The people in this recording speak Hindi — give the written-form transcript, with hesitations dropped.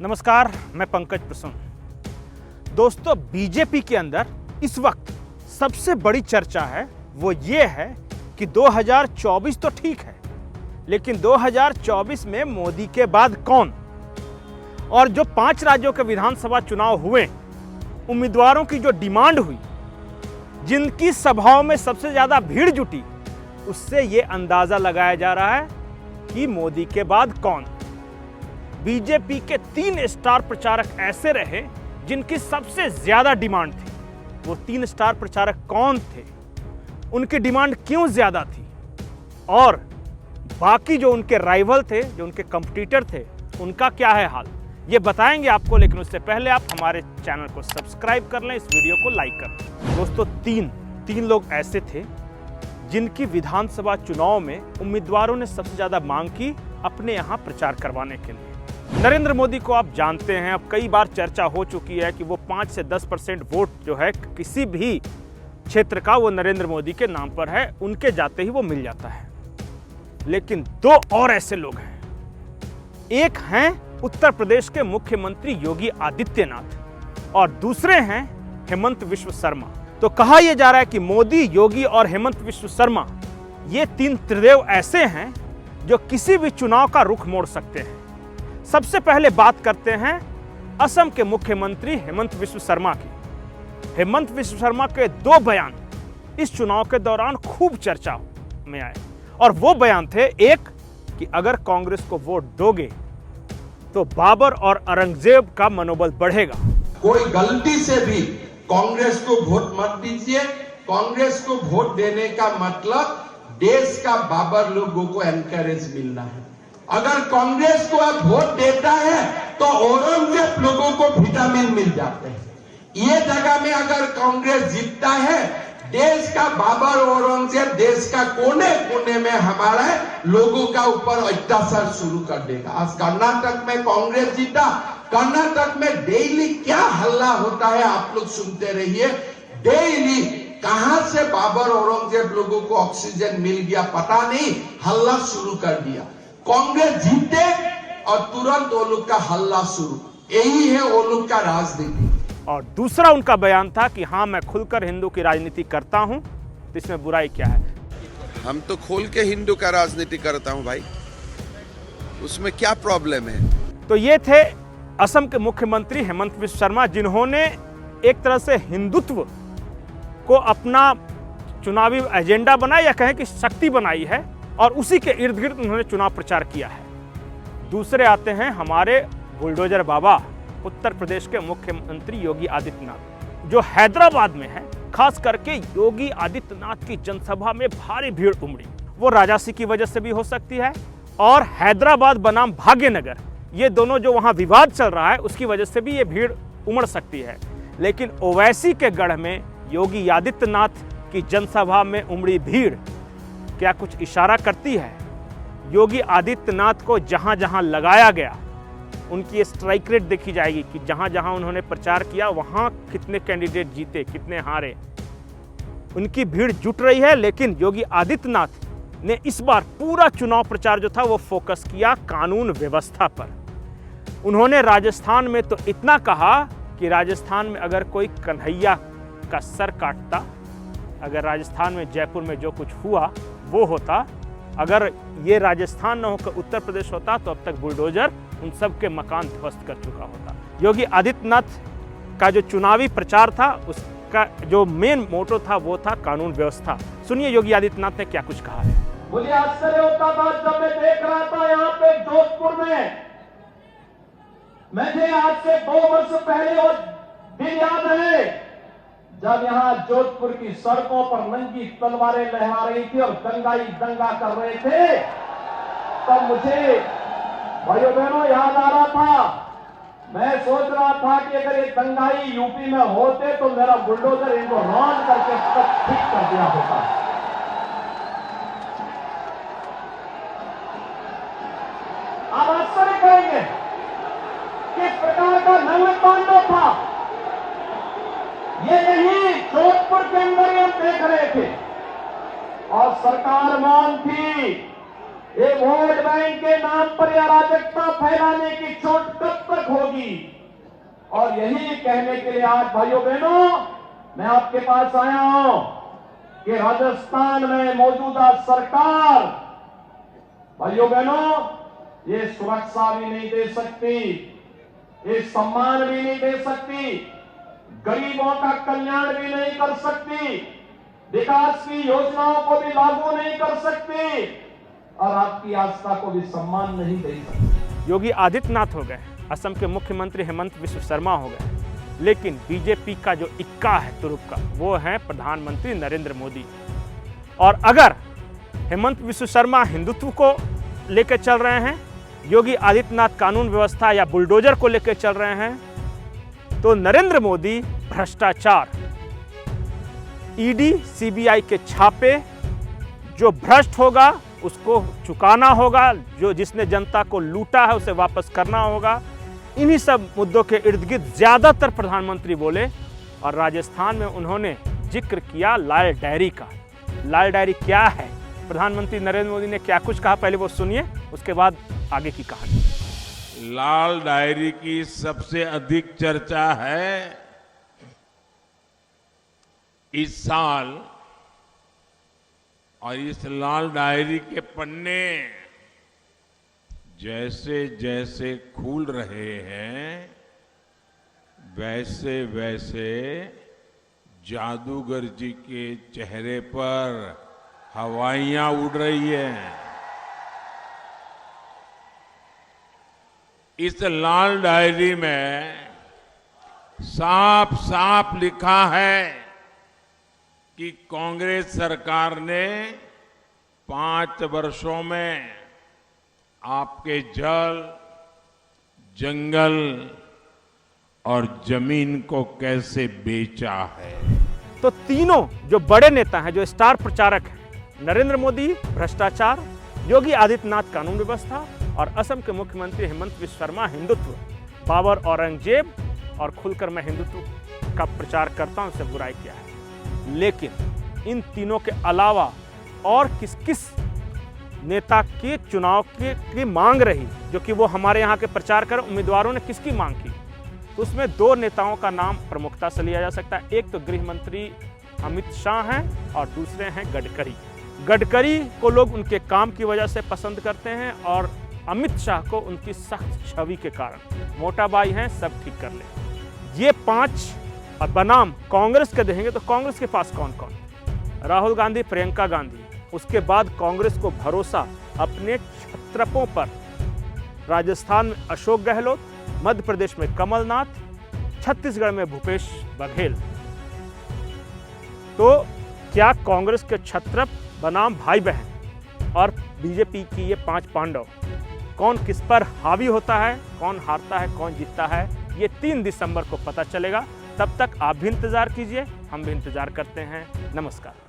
नमस्कार, मैं पंकज प्रसून। दोस्तों, बीजेपी के अंदर इस वक्त सबसे बड़ी चर्चा है वो ये है कि 2024 तो ठीक है, लेकिन 2024 में मोदी के बाद कौन? और जो 5 राज्यों के विधानसभा चुनाव हुए, उम्मीदवारों की जो डिमांड हुई, जिनकी सभाओं में सबसे ज्यादा भीड़ जुटी, उससे ये अंदाजा लगाया जा रहा है कि मोदी के बाद कौन। बीजेपी के 3 स्टार प्रचारक ऐसे रहे जिनकी सबसे ज्यादा डिमांड थी। वो 3 स्टार प्रचारक कौन थे, उनकी डिमांड क्यों ज्यादा थी, और बाकी जो उनके राइवल थे, जो उनके कंपटीटर थे, उनका क्या है हाल, ये बताएंगे आपको। लेकिन उससे पहले आप हमारे चैनल को सब्सक्राइब कर लें, इस वीडियो को लाइक कर लें। दोस्तों, तीन लोग ऐसे थे जिनकी विधानसभा चुनाव में उम्मीदवारों ने सबसे ज्यादा मांग की अपने यहां प्रचार करवाने के लिए। नरेंद्र मोदी को आप जानते हैं, अब कई बार चर्चा हो चुकी है कि वो 5 से 10% वोट जो है किसी भी क्षेत्र का, वो नरेंद्र मोदी के नाम पर है, उनके जाते ही वो मिल जाता है। लेकिन 2 और ऐसे लोग हैं। एक हैं उत्तर प्रदेश के मुख्यमंत्री योगी आदित्यनाथ और दूसरे हैं हेमंत विश्व शर्मा। तो कहा यह जा रहा है कि मोदी, योगी और हेमंत विश्व शर्मा, ये 3 त्रिदेव ऐसे हैं जो किसी भी चुनाव का रुख मोड़ सकते हैं। सबसे पहले बात करते हैं असम के मुख्यमंत्री हेमंत विश्व शर्मा की। हेमंत विश्व शर्मा के 2 बयान इस चुनाव के दौरान खूब चर्चा में आए, और वो बयान थे, एक कि अगर कांग्रेस को वोट दोगे तो बाबर और औरंगजेब का मनोबल बढ़ेगा। कोई गलती से भी कांग्रेस को वोट मत दीजिए। कांग्रेस को वोट देने का मतलब देश का बाबर लोगों को एनकरेज मिलना है। अगर कांग्रेस को अब वोट देता है तो औरंगजेब लोगों को विटामिन मिल जाते हैं। ये जगह में अगर कांग्रेस जीतता है, देश का बाबर औरंगजेब देश का कोने कोने में हमारे लोगों का ऊपर अत्याचार शुरू कर देगा। आज कर्नाटक में कांग्रेस जीता, कर्नाटक में डेली क्या हल्ला होता है आप लोग सुनते रहिए। डेली कहां से बाबर औरंगजेब लोगों को ऑक्सीजन मिल गया पता नहीं, हल्ला शुरू कर दिया। कांग्रेस जीते और तुरंत वो लोग का हल्ला शुरू। यही है वो लोग का राजनीति। और दूसरा उनका बयान था कि हाँ, मैं खुलकर हिंदू की राजनीति करता हूं, तो इसमें बुराई क्या है? हम तो खोल के हिंदू का राजनीति करता हूं भाई, उसमें क्या प्रॉब्लम है? तो ये थे असम के मुख्यमंत्री हेमंत विश्व शर्मा, जिन्होंने एक तरह से हिंदुत्व को अपना चुनावी एजेंडा बनाया, या कहें कि शक्ति बनाई है, और उसी के इर्द गिर्द उन्होंने चुनाव प्रचार किया है। दूसरे आते हैं हमारे बुलडोजर बाबा, उत्तर प्रदेश के मुख्यमंत्री योगी आदित्यनाथ, जो हैदराबाद में है। खास करके योगी आदित्यनाथ की जनसभा में भारी भीड़ उमड़ी। वो राजासी की वजह से भी हो सकती है, और हैदराबाद बनाम भाग्यनगर, ये दोनों जो वहां विवाद चल रहा है, उसकी वजह से भी ये भीड़ उमड़ सकती है। लेकिन ओवैसी के गढ़ में योगी आदित्यनाथ की जनसभा में उमड़ी भीड़ क्या कुछ इशारा करती है? योगी आदित्यनाथ को जहां जहां लगाया गया, उनकी स्ट्राइक रेट देखी जाएगी कि जहां जहां उन्होंने प्रचार किया वहां कितने कैंडिडेट जीते, कितने हारे। उनकी भीड़ जुट रही है। लेकिन योगी आदित्यनाथ ने इस बार पूरा चुनाव प्रचार जो था वो फोकस किया कानून व्यवस्था पर। उन्होंने राजस्थान में तो इतना कहा कि राजस्थान में अगर कोई कन्हैया का सर काटता, अगर राजस्थान में जयपुर में जो कुछ हुआ वो होता, अगर ये राजस्थान न होकर उत्तर प्रदेश होता, तो अब तक बुलडोजर उन सब के मकान ध्वस्त कर चुका होता। योगी आदित्यनाथ का जो चुनावी प्रचार था, उसका जो मेन मोटो था वो था कानून व्यवस्था। सुनिए योगी आदित्यनाथ ने क्या कुछ कहा है। मुझे आश्चर्य होता था जब मैं देख रहा था यहाँ पे जोधपुर में, मुझे आज से 2 वर्ष पहले वो दिन याद है जब यहां जोधपुर की सड़कों पर नंगी तलवारें लहरा रही थी और दंगाई दंगा कर रहे थे। तब मुझे भाइयों बहनों याद आ रहा था, मैं सोच रहा था कि अगर ये दंगाई यूपी में होते तो मेरा बुलडोजर इनको रौंद करके तक ठीक कर दिया होता। आप आश्चर्य करेंगे किस प्रकार का नंग तांडव था। ये नहीं जोधपुर के अंदर ही हम देख रहे थे, और सरकार मौन थी। ये वोट बैंक के नाम पर अराजकता फैलाने की छूट कब तक होगी? और यही कहने के लिए आज भाइयों बहनों मैं आपके पास आया हूं कि राजस्थान में मौजूदा सरकार भाइयों बहनों ये सुरक्षा भी नहीं दे सकती, ये सम्मान भी नहीं दे सकती, गरीबों का कल्याण भी नहीं कर सकती, विकास की योजनाओं को भी लागू नहीं कर सकती और आपकी आस्था को भी सम्मान नहीं दे सकती। योगी आदित्यनाथ हो गए, असम के मुख्यमंत्री हेमंत बिस्वा शर्मा हो गए, लेकिन बीजेपी का जो इक्का है तुरुप का वो है प्रधानमंत्री नरेंद्र मोदी। और अगर हेमंत बिस्वा शर्मा हिंदुत्व को लेकर चल रहे हैं, योगी आदित्यनाथ कानून व्यवस्था या बुलडोजर को लेकर चल रहे हैं, तो नरेंद्र मोदी भ्रष्टाचार, ईडी सीबीआई के छापे, जो भ्रष्ट होगा उसको चुकाना होगा, जो जिसने जनता को लूटा है उसे वापस करना होगा। इन्हीं सब मुद्दों के इर्द गिर्द ज्यादातर प्रधानमंत्री बोले और राजस्थान में उन्होंने जिक्र किया लाल डायरी का। लाल डायरी क्या है, प्रधानमंत्री नरेंद्र मोदी ने क्या कुछ कहा, पहले वो सुनिए, उसके बाद आगे की कहानी। लाल डायरी की सबसे अधिक चर्चा है इस साल, और इस लाल डायरी के पन्ने जैसे जैसे खुल रहे हैं वैसे वैसे जादूगर जी के चेहरे पर हवाइयां उड़ रही हैं। इस लाल डायरी में साफ साफ लिखा है कि कांग्रेस सरकार ने 5 वर्षों में आपके जल, जंगल और जमीन को कैसे बेचा है। तो तीनों जो बड़े नेता हैं, जो स्टार प्रचारक हैं, नरेंद्र मोदी भ्रष्टाचार, योगी आदित्यनाथ कानून व्यवस्था और असम के मुख्यमंत्री हेमंत बिस्वा शर्मा हिंदुत्व, बाबर औरंगजेब और खुलकर मैं हिंदुत्व का प्रचार करता हूं, उससे बुराई किया है। लेकिन इन तीनों के अलावा और किस किस नेता के चुनाव की मांग रही, जो कि वो हमारे यहाँ के प्रचार कर उम्मीदवारों ने किसकी मांग की, तो उसमें 2 नेताओं का नाम प्रमुखता से लिया जा सकता है। एक तो गृह मंत्री अमित शाह हैं और दूसरे हैं गडकरी। गडकरी को लोग उनके काम की वजह से पसंद करते हैं और अमित शाह को उनकी सख्त छवि के कारण। मोटा भाई हैं, सब ठीक कर ले। ये 5 बनाम कांग्रेस के देंगे तो कांग्रेस के पास कौन कौन? राहुल गांधी, प्रियंका गांधी। उसके बाद कांग्रेस को भरोसा अपने छत्रपों पर, राजस्थान में अशोक गहलोत, मध्य प्रदेश में कमलनाथ, छत्तीसगढ़ में भूपेश बघेल। तो क्या कांग्रेस के छत्रप बनाम भाई बहन और बीजेपी की ये 5 पांडव, कौन किस पर हावी होता है, कौन हारता है, कौन जीतता है, ये 3 दिसंबर को पता चलेगा। तब तक आप भी इंतजार कीजिए, हम भी इंतजार करते हैं। नमस्कार।